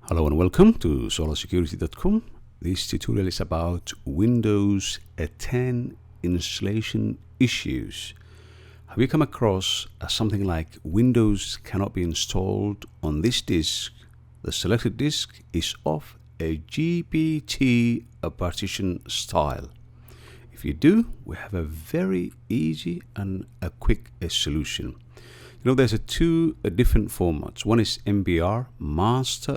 Hello and welcome to solarsecurity.com. This tutorial is about Windows 10 installation issues. Have you come across something like Windows cannot be installed on this disk? The selected disk is of a GPT partition style. If you do, we have a very easy and a quick solution. You know, there's two different formats. One is MBR, master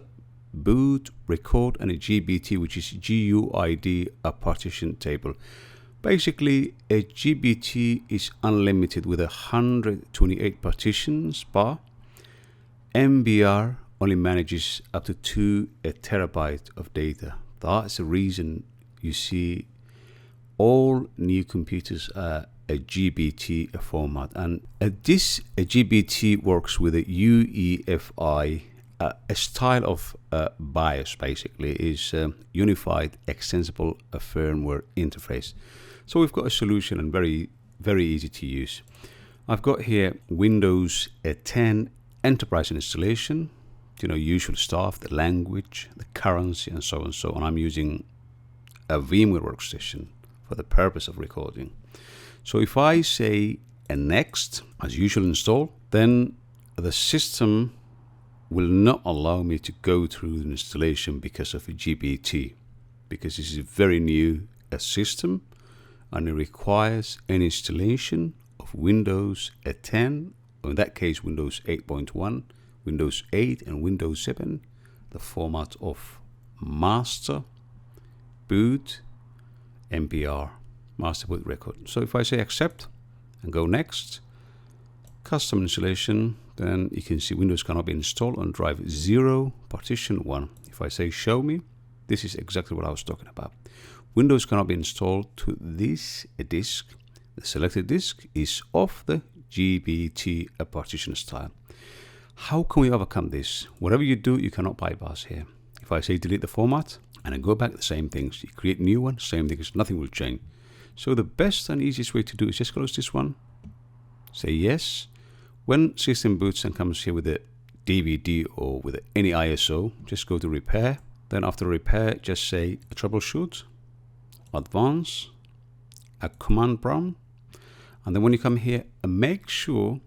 boot, record, and a GBT, which is GUID, a partition table. Basically, a GBT is unlimited with 128 partitions bar. MBR only manages up to 2 terabyte of data. That's the reason you see all new computers are a GBT format, and this GBT works with a UEFI. A style of BIOS basically is Unified Extensible Firmware Interface. So we've got a solution and very easy to use. I've got here Windows 10 Enterprise installation, you know, usual stuff, the language, the currency, and so on and so on. I'm using a VMware workstation for the purpose of recording. So if I say next, as usual install, then the system will not allow me to go through the installation because of a GBT, because this is a very new system and it requires an installation of Windows 10, or in that case Windows 8.1, Windows 8 and Windows 7, the format of master boot MBR, master boot record. So if I say accept and go next, custom installation, then you can see Windows cannot be installed on drive 0, partition 1. If I say show me, this is exactly what I was talking about. Windows cannot be installed to this disk. The selected disk is of the GBT partition style. How can we overcome this? Whatever you do, you cannot bypass here. If I say delete the format and I go back, the same things. You create a new one, same things, nothing will change. So the best and easiest way to do is just close this one, say yes. When system boots and comes here with a DVD or with any ISO, just go to repair. Then after repair, just say troubleshoot, advance, a command prompt. And then when you come here, make sure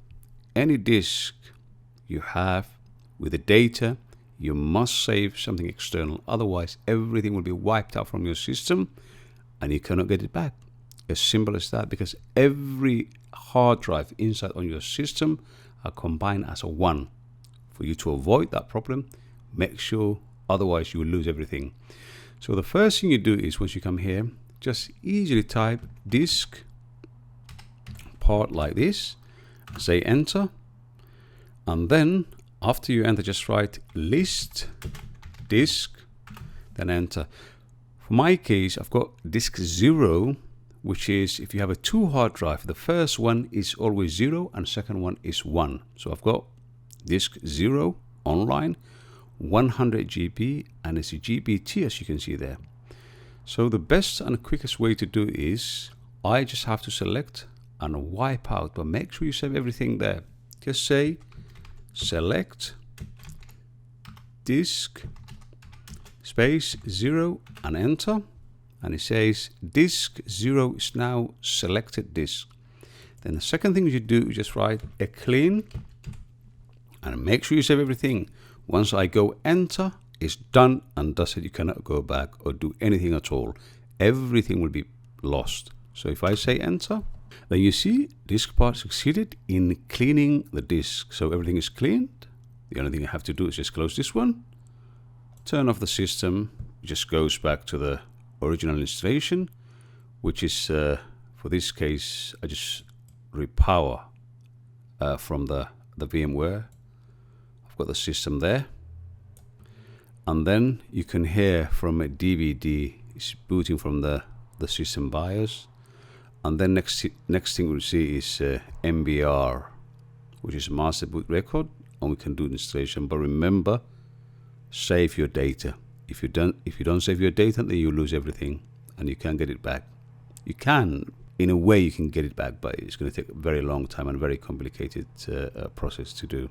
any disk you have with the data, you must save something external. Otherwise, everything will be wiped out from your system and you cannot get it back. As simple as that, because every hard drive inside on your system are combined as a one. For you to avoid that problem, make sure, otherwise you will lose everything. So the first thing you do is, once you come here, just easily type disk part like this, say enter, and then after you enter, just write list disk, then enter. For my case, I've got disk 0, which is, if you have a 2 hard drive, the first one is always 0 and second one is 1. So I've got disk 0 online, 100 GB, and it's a GBT, as you can see there. So the best and quickest way to do is, I just have to select and wipe out, but make sure you save everything there. Just say select disk space 0 and enter. And it says disk 0 is now selected disk. Then the second thing you do is just write a clean and make sure you save everything. Once I go enter, it's done and dusted. You cannot go back or do anything at all. Everything will be lost. So if I say enter, then you see disk part succeeded in cleaning the disk. So everything is cleaned. The only thing I have to do is just close this one, turn off the system. It just goes back to the original installation, which is for this case I just repower from the VMware. I've got the system there, and then you can hear from a DVD it's booting from the system BIOS, and then next thing we'll see is MBR, which is master boot record, and we can do installation. But remember, save your data. If you don't save your data, then you lose everything and you can't get it back. You can, in a way, you can get it back, but it's going to take a very long time and very complicated process to do.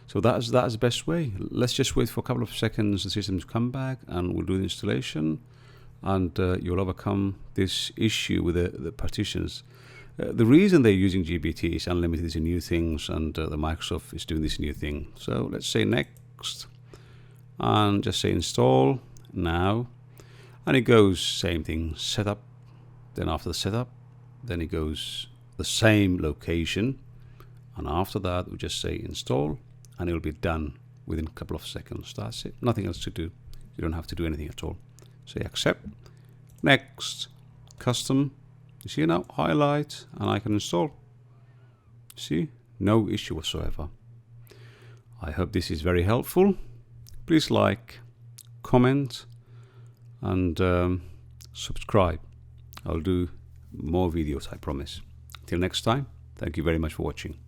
So that's the best way. Let's just wait for a couple of seconds the system to come back, and we'll do the installation, and you'll overcome this issue with the partitions. The reason they're using GPT is unlimited is new things, and the Microsoft is doing this new thing. So let's say next, and just say install now, and it goes same thing, setup. Then after the setup, then it goes the same location, and after that we just say install, and it will be done within a couple of seconds. That's it. Nothing else to do. You don't have to do anything at all. Say accept, next, custom. You see now, highlight, and I can install. See, no issue whatsoever. I hope this is very helpful. Please like, comment, and subscribe. I'll do more videos, I promise. Till next time, thank you very much for watching.